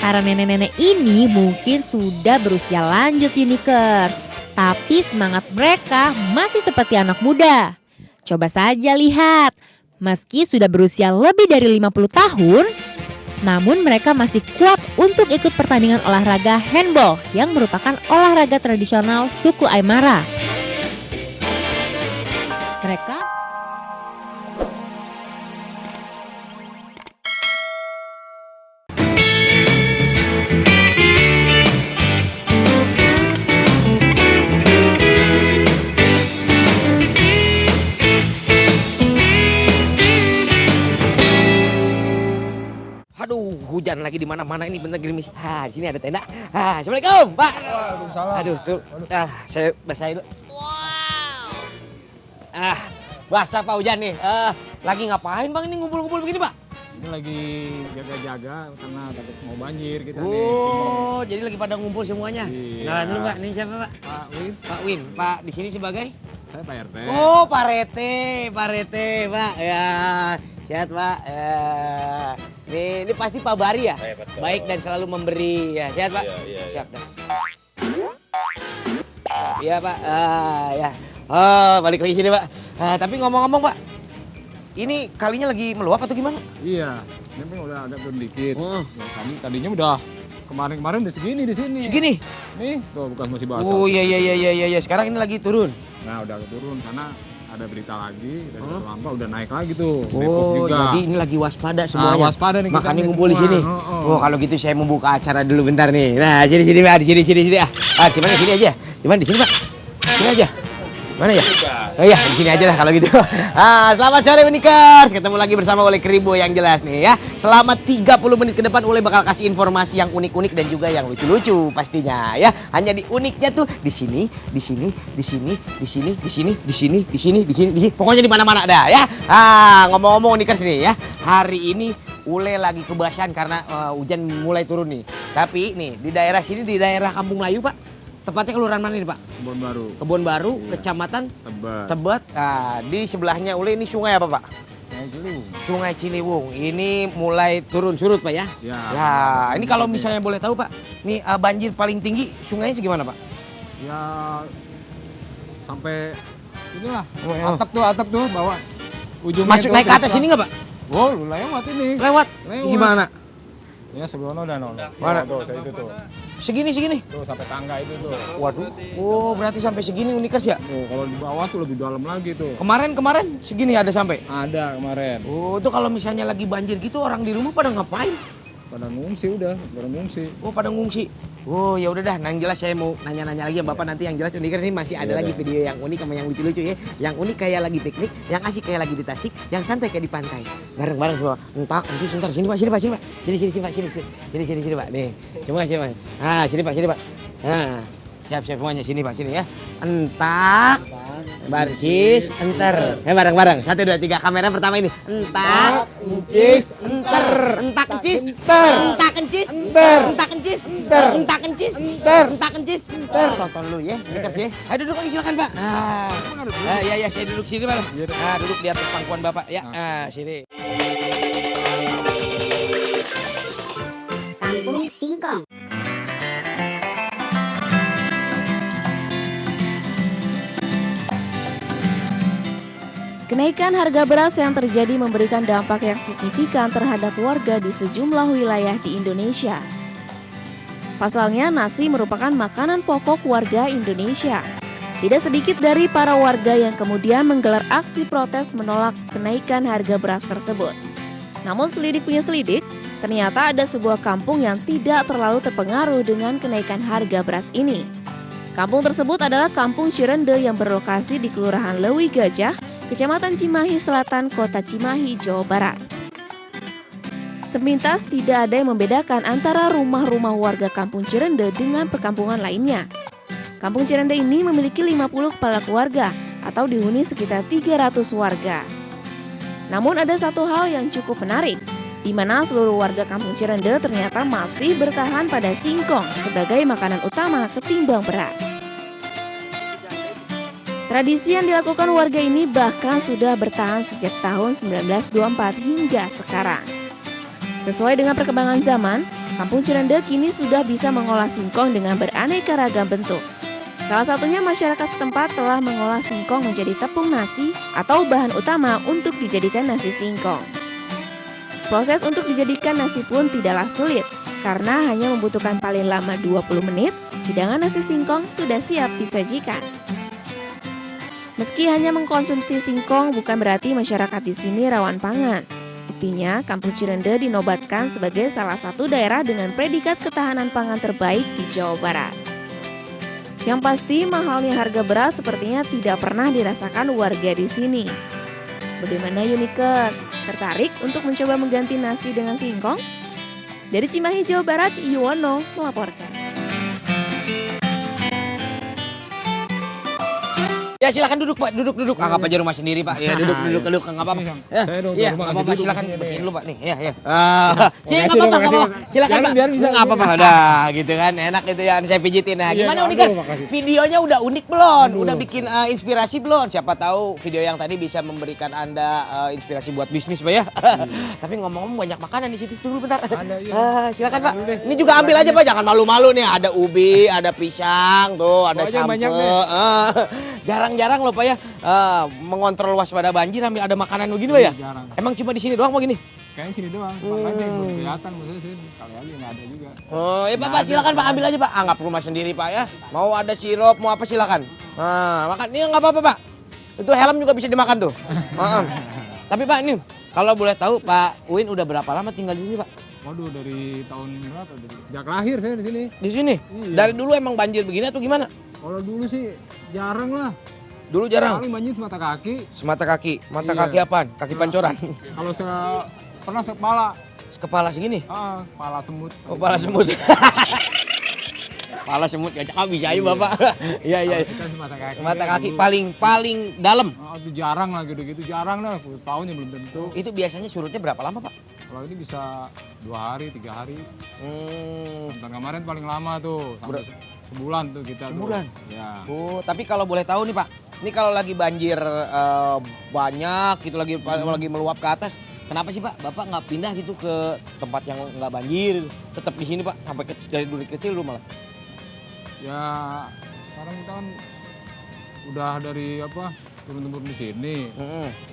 Para nenek-nenek ini mungkin sudah berusia lanjut Unikers, tapi semangat mereka masih seperti anak muda. Coba saja lihat, meski sudah berusia lebih dari 50 tahun, namun mereka masih kuat untuk ikut pertandingan olahraga handball yang merupakan olahraga tradisional suku Aymara. Mereka Aduh, hujan lagi di mana-mana ini, bentar gerimis. Di sini ada tenda. Assalamualaikum, Pak. Waalaikumsalam. Aduh, tuh. Saya basahin dulu. Wow. Basah Pak hujan nih. Lagi ngapain Bang ini ngumpul-ngumpul begini, Pak? Ini lagi jaga-jaga karena takut mau banjir kita nih. Oh, jadi lagi pada ngumpul semuanya. Iya. Kenalan dulu, Pak. Ini siapa, Pak? Pak Win, Pak Win. Pak di sini sebagai? saya Pak RT. Oh, Pak Rete, Pak. Ya, sehat, Pak. Ini pasti Pak Bari ya? Baik dan selalu memberi. Ya, sehat, Pak? Iya. Siap, dah. Iya, Pak. Ya. Balik lagi sini, Pak. Tapi ngomong-ngomong, Pak. Ini kalinya lagi meluap atau gimana? Iya, ini pun udah agak turun dikit. Oh. Ya, tadinya udah kemarin udah segini di sini. Segini? Nih, tuh bekas masih basah. Oh, iya. Sekarang ini lagi turun. Nah, udah turun karena ada berita lagi dari Lampa udah naik lagi tuh. Depok Oh, juga. jadi ini lagi waspada semuanya. Waspada nih kita Makanya nih ngumpul di semua. sini. Oh, kalau gitu saya membuka acara dulu bentar nih. Nah, sini Pak, di sini. Di mana sini aja. Di sini, Pak. Sini aja. Mana ya? Oh iya, di sini aja lah kalau gitu. Selamat sore Unikers. Ketemu lagi bersama Ule Kribo yang jelas nih ya. Selama 30 menit ke depan Ule bakal kasih informasi yang unik-unik dan juga yang lucu-lucu pastinya ya. Hanya di uniknya tuh di sini. Pokoknya di mana-mana dah ya. Ngomong-ngomong Unikers nih ya. Hari ini Ule lagi kebasan karena hujan mulai turun nih. Tapi nih di daerah sini, di daerah Kampung Melayu, Pak. Tepatnya kelurahan mana nih, Pak? Kebon Baru, Iya. Kecamatan Tebet. Tebet. Di sebelahnya Ule ini sungai apa, Pak? Ciliwung. Sungai Ciliwung. Ini mulai turun surut, Pak ya? Ya. Ini kalau misalnya boleh tahu, Pak, nih banjir paling tinggi sungainya segimana, Pak? Ya sampai inilah Oh. atap tuh bawa ujungnya Masuk itu naik ke atas terus sini nggak, Pak? Oh, lewat ini. Lewat. Gimana? Ya segono dan Mana? Tuh, saya itu tuh. Segini. Tuh sampai tangga itu tuh. Waduh. Oh, berarti sampai segini Unikers ya? Oh, kalau di bawah tuh lebih dalam lagi tuh. Kemarin segini ada sampai? Ada kemarin. Oh, itu kalau misalnya lagi banjir gitu orang di rumah pada ngapain? Pada ngungsi udah, Oh, pada ngungsi. Oh, ya udah dah. Yang jelas saya mau nanya-nanya lagi ya Bapak, nanti yang jelas Unikers ini masih ada lagi video yang unik sama yang lucu-lucu ya. Yang unik kayak lagi piknik, yang asik kayak lagi di Tasik, yang santai kayak di pantai. Bareng-bareng semua. Entak, sebentar. Sini Pak. Sini Pak. Sini Pak. Nih. Sini Pak. Sini Pak. Siap semuanya sini Pak, sini ya. Entak. Barcis, enter. Bareng-bareng. 1 2 3 kamera pertama ini. Entak, encis, enter. Entak kencis, enter. Entak kencis, enter. Entak kencis, enter. Entak kencis, enter. Entak kencis, enter. Tonton lu ya, Unikers ya. Ayo duduk lagi silakan, Pak. Ya, saya duduk sini, Pak. Duduk di atas pangkuan Bapak ya. Sini. Kampung Singkong. kenaikan harga beras yang terjadi memberikan dampak yang signifikan terhadap warga di sejumlah wilayah di Indonesia. Pasalnya, nasi merupakan makanan pokok warga Indonesia. Tidak sedikit dari para warga yang kemudian menggelar aksi protes menolak kenaikan harga beras tersebut. Namun selidik punya selidik, ternyata ada sebuah kampung yang tidak terlalu terpengaruh dengan kenaikan harga beras ini. Kampung tersebut adalah Kampung Cirende yang berlokasi di Kelurahan Lewi Gajah, Kecamatan Cimahi Selatan, Kota Cimahi, Jawa Barat. Sepintas tidak ada yang membedakan antara rumah-rumah warga Kampung Cirende dengan perkampungan lainnya. Kampung Cirende ini memiliki 50 kepala keluarga atau dihuni sekitar 300 warga. Namun ada satu hal yang cukup menarik, di mana seluruh warga Kampung Cirende ternyata masih bertahan pada singkong sebagai makanan utama ketimbang beras. Tradisi yang dilakukan warga ini bahkan sudah bertahan sejak tahun 1924 hingga sekarang. Sesuai dengan perkembangan zaman, Kampung Cirende kini sudah bisa mengolah singkong dengan beraneka ragam bentuk. Salah satunya masyarakat setempat telah mengolah singkong menjadi tepung nasi atau bahan utama untuk dijadikan nasi singkong. Proses untuk dijadikan nasi pun tidaklah sulit, karena hanya membutuhkan paling lama 20 menit, hidangan nasi singkong sudah siap disajikan. Meski hanya mengkonsumsi singkong bukan berarti masyarakat di sini rawan pangan. Buktinya, Kampung Cirende dinobatkan sebagai salah satu daerah dengan predikat ketahanan pangan terbaik di Jawa Barat. Yang pasti, mahalnya harga beras sepertinya tidak pernah dirasakan warga di sini. Bagaimana Unikers? Tertarik untuk mencoba mengganti nasi dengan singkong? Dari Cimahi, Jawa Barat, Yuwono melaporkan. Ya silakan duduk Pak, duduk. Anggap aja rumah sendiri Pak. Ya duduk, enggak apa-apa. Ya, iya, enggak apa-apa, silakan bersihin dulu Pak nih. Ya. Ya enggak apa-apa. Silakan Pak. Enggak apa-apa. Udah gitu kan, enak itu yang saya pijitin. Nah, gimana Unikers? Videonya udah unik belum? Udah bikin inspirasi belum? Siapa tahu video yang tadi bisa memberikan Anda inspirasi buat bisnis Pak ya. Tapi ngomong-ngomong banyak makanan di situ. Tunggu bentar. Silakan Pak. Ini juga ambil aja Pak, jangan malu-malu nih. Ada ubi, ada pisang, tuh, ada sampe. Jarang-jarang loh Pak ya mengontrol waspada banjir ambil ada makanan begini Pak ya? Jarang. Emang cuma di sini doang mau gini? Kayaknya sini doang, makanya belum kelihatan maksudnya sih kali aja nggak ada juga. Oh ya Pak, silakan Pak ambil aja Pak. Anggap rumah sendiri Pak ya. Mau ada sirup, mau apa silakan. Nah, makan ini nggak apa-apa Pak. Itu helm juga bisa dimakan tuh. Tapi Pak ini kalau boleh tahu Pak Uin udah berapa lama tinggal di sini Pak? Waduh, dari tahun berapa? Sejak lahir saya di sini. Di sini? Iya. Dari dulu emang banjir begini atau gimana? Kalau dulu sih jarang lah. Dulu jarang? Paling banjir semata kaki. Semata kaki? Mata Iya. kaki apaan? Kaki pancoran? Kalau saya pernah sekepala. Kepala segini? Kepala semut. Oh, kepala semut. Kepala semut ya, bisa aja Bapak. Iya. Kita semata kaki. Mata kaki paling dalam. Itu jarang lah gitu-gitu, jarang lah. Tahunnya belum tentu. Itu biasanya surutnya berapa lama Pak? Kalau ini bisa 2 hari, 3 hari. Tahun kemarin paling lama tuh, sampai sebulan tuh kita. Sebulan? Tuh. Ya. Oh, tapi kalau boleh tahu nih Pak, ini kalau lagi banjir banyak gitu lagi meluap ke atas, kenapa sih Pak Bapak nggak pindah gitu ke tempat yang nggak banjir, tetap di sini Pak sampai dari dulu kecil lu malah? Ya sekarang kita kan udah dari turun-turun di sini.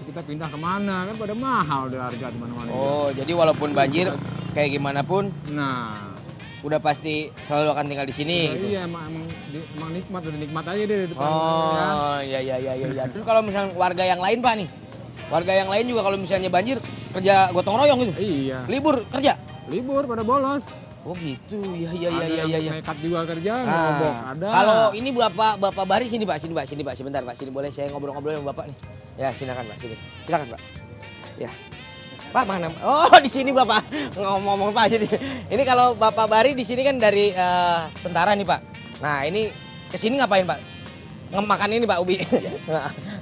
Kita pindah kemana kan pada mahal deh harga di mana-mana. Oh, jadi walaupun banjir kayak gimana pun, nah udah pasti selalu akan tinggal di sini. ya, gitu. Iya emang nikmat, udah nikmat aja deh di depan. Oh, iya. Terus kalau misalnya warga yang lain Pak nih, warga yang lain juga kalau misalnya banjir kerja gotong royong gitu. Iya. Libur kerja. Libur pada bolos. Oh gitu, iya. Ada yang nekat juga kerja, ngobok ada. Kalau ini Bapak Bari sini Pak, sebentar Pak, sini boleh saya ngobrol-ngobrol sama Bapak nih. Ya silakan Pak, sini. Silakan Pak. Ya. Pak mana? Oh di sini Bapak ngomong Pak sini. Ini kalau Bapak Bari di sini kan dari tentara nih Pak. Nah ini kesini ngapain Pak? Ngemakan ini Pak Ubi.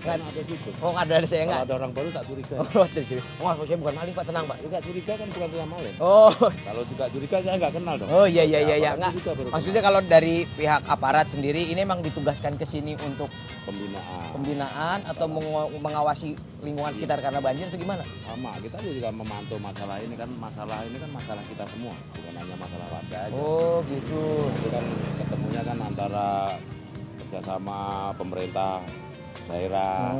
Nggak ada situ. Oh ada saya nggak. Ada orang baru tak curiga. Oh dari sini. Oh saya bukan maling Pak, tenang Pak. Juga curiga kan bukan tukang maling. Oh. Kalau juga curiga saya nggak kenal dong. Oh iya. Nggak. Curiga baru Maksudnya kalau dari pihak aparat sendiri ini emang ditugaskan ke sini untuk pembinaan atau mengawasi lingkungan sekitar karena banjir atau gimana? sama kita juga memantau masalah ini kan masalah kita semua, bukan hanya masalah warga aja. Oh gitu. Itu kan ketemunya kan antara kerjasama pemerintah daerah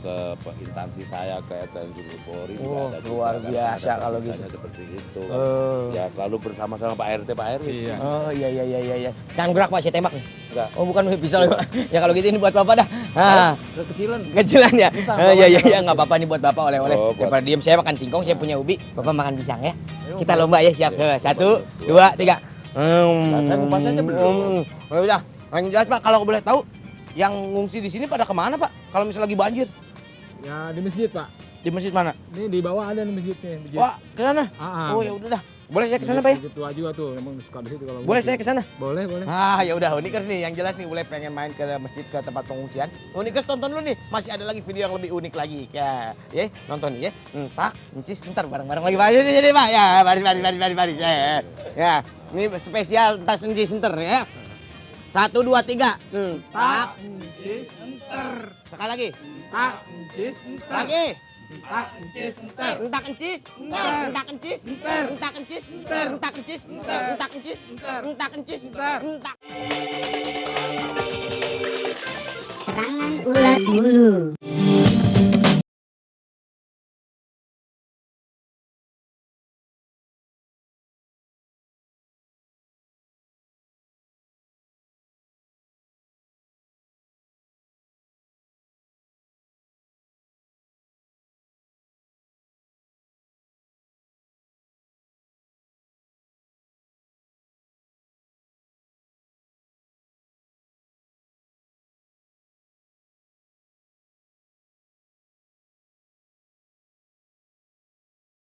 ke instansi saya ke instansi Polri juga ada luar juga, biasa kan, kalau misalnya gitu. seperti itu kan. Ya selalu bersama-sama Pak RT Iya. Oh iya. Jangan gerak Pak, saya tembak nih. Enggak. Oh bukan pisau Pak. Ya kalau gitu ini buat Bapak dah. Kecilan ya. Iya nggak apa-apa nih buat Bapak oleh-oleh. Oh, Daripada diem saya makan singkong, saya punya ubi. Bapak makan pisang ya. Kita lomba ya, siap. 1, 2, 3. Saya ngupas aja belum. Udah, yang jelas Pak kalau boleh tahu yang ngungsi di sini pada kemana Pak? Kalau misalnya lagi banjir? Ya di masjid Pak. Di masjid mana? Ini di bawah ada nih masjidnya. Masjid. Wah, ke sana. Oh ya udah dah. Boleh saya ke sana Pak ya? Masjid tua juga tuh, emang suka di situ kalau. Boleh saya ke sana? Boleh. Ah ya udah Unikers nih yang jelas nih boleh pengen main ke masjid ke tempat pengungsian. Unikers tonton dulu nih, masih ada lagi video yang lebih unik lagi. Ya, nonton nih ya. Pak, Encis ntar bareng-bareng lagi Pak. Jadi Pak ya, mari. Ya, ini spesial tas Encis ntar ya. 1, 2, 3. Tak Encis ntar. Sekali lagi. Tak, Encis ntar. Lagi. Entak encis enter. Entak encis enter. Entak encis enter. Entak encis enter. Entak encis enter. Entak encis enter. Entak encis enter. Entak. Serangan ulat bulu.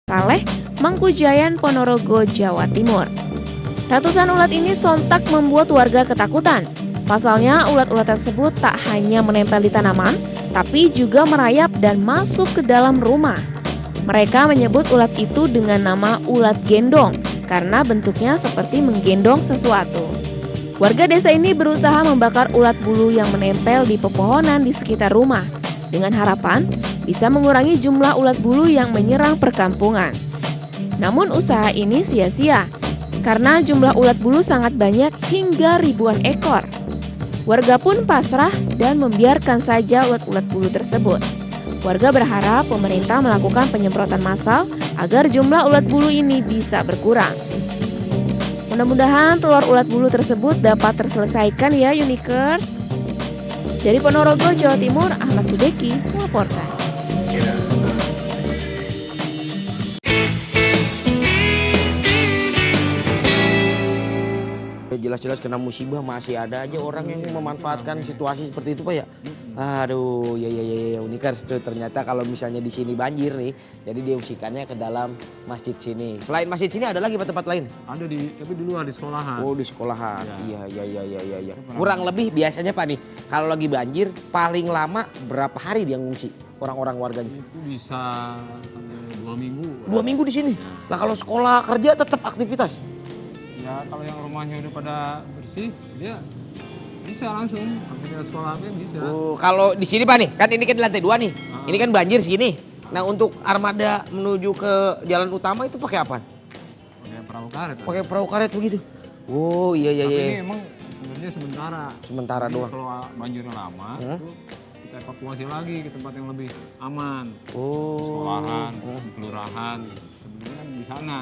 Saleh, Mangkujayan, Ponorogo, Jawa Timur. Ratusan ulat ini sontak membuat warga ketakutan. Pasalnya, ulat-ulat tersebut tak hanya menempel di tanaman, tapi juga merayap dan masuk ke dalam rumah. Mereka menyebut ulat itu dengan nama ulat gendong, karena bentuknya seperti menggendong sesuatu. Warga desa ini berusaha membakar ulat bulu yang menempel di pepohonan di sekitar rumah, dengan harapan bisa mengurangi jumlah ulat bulu yang menyerang perkampungan. Namun usaha ini sia-sia, karena jumlah ulat bulu sangat banyak hingga ribuan ekor. Warga pun pasrah dan membiarkan saja ulat-ulat bulu tersebut. Warga berharap pemerintah melakukan penyemprotan massal agar jumlah ulat bulu ini bisa berkurang. Mudah-mudahan telur ulat bulu tersebut dapat terselesaikan ya Unikers. Dari Ponorogo, Jawa Timur, Ahmad Sudeki melaporkan. Jelas-jelas kena musibah masih ada aja orang yang memanfaatkan situasi seperti itu Pak ya. Aduh, ya Unikers tuh ternyata kalau misalnya di sini banjir nih, jadi diungsikannya ke dalam masjid sini. Selain masjid sini ada lagi tempat lain? Ada tapi di luar di sekolahan. Oh, di sekolahan. Iya. Kurang lebih biasanya Pak nih, kalau lagi banjir paling lama berapa hari dia ngungsi orang-orang warganya? Itu bisa sampai 2 minggu. 2 minggu di sini. Lah kalau sekolah kerja tetap aktivitas. Ya kalau yang rumahnya udah pada bersih, dia bisa langsung aktivitas sekolah bisa. Oh, kalau di sini Pak nih, kan ini kan di lantai 2 nih. Ini kan banjir segini. Nah, untuk armada menuju ke jalan utama itu pakai apa? Pakai perahu karet. Pakai perahu karet begitu. Oh, iya. Tapi ini emang sebenarnya sementara. Sementara Jadi doang. Kalau banjirnya lama, itu kita evakuasi lagi ke tempat yang lebih aman. Oh. Sekolahan, kelurahan. Sebenarnya kan di sana.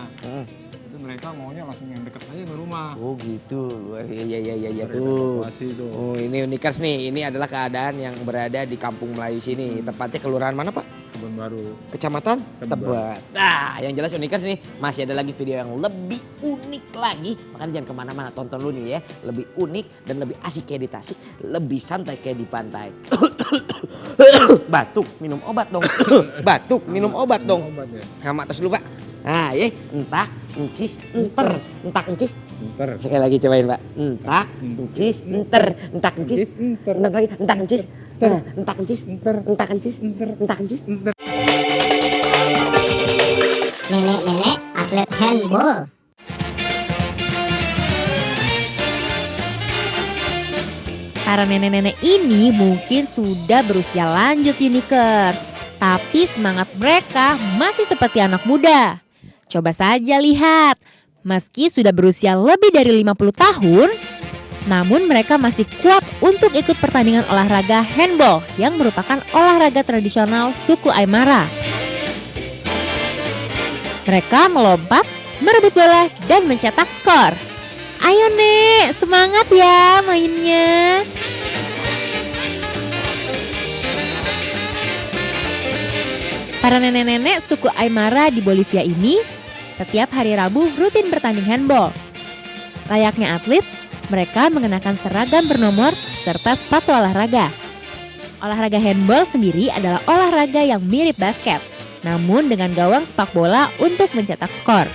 Itu mereka maunya langsung yang dekat aja di rumah. Oh gitu, iya tuh. Oh ini Unikers nih, ini adalah keadaan yang berada di Kampung Melayu sini. Tepatnya kelurahan mana Pak? Kebun Baru. Kecamatan Tebet. Nah yang jelas Unikers nih, masih ada lagi video yang lebih unik lagi. Makanya jangan kemana-mana, tonton dulu nih ya. Lebih unik dan lebih asik kayak di Tasik, lebih santai kayak di pantai. Batuk, minum obat dong. Batuk, minum obat dong. Obat ya. Sama terus dulu Pak. Nah ya, entak, encis, enter. Entak, encis. Enter. Sekali lagi cobain Pak. Entak, encis, enter. Entak, encis. Entak lagi, entak, encis. Entak, encis. Entak, encis. Entak, encis. Nenek-nenek atlet handball. Para nenek-nenek ini mungkin sudah berusia lanjut Unikers, tapi semangat mereka masih seperti anak muda. Coba saja lihat, meski sudah berusia lebih dari 50 tahun, namun mereka masih kuat untuk ikut pertandingan olahraga handball yang merupakan olahraga tradisional suku Aymara. Mereka melompat, merebut bola, dan mencetak skor. Ayo Nek, semangat ya mainnya. Para nenek-nenek suku Aymara di Bolivia ini setiap hari Rabu rutin bertanding handball. Layaknya atlet, mereka mengenakan seragam bernomor serta sepatu olahraga. Olahraga handball sendiri adalah olahraga yang mirip basket, namun dengan gawang sepak bola untuk mencetak skor.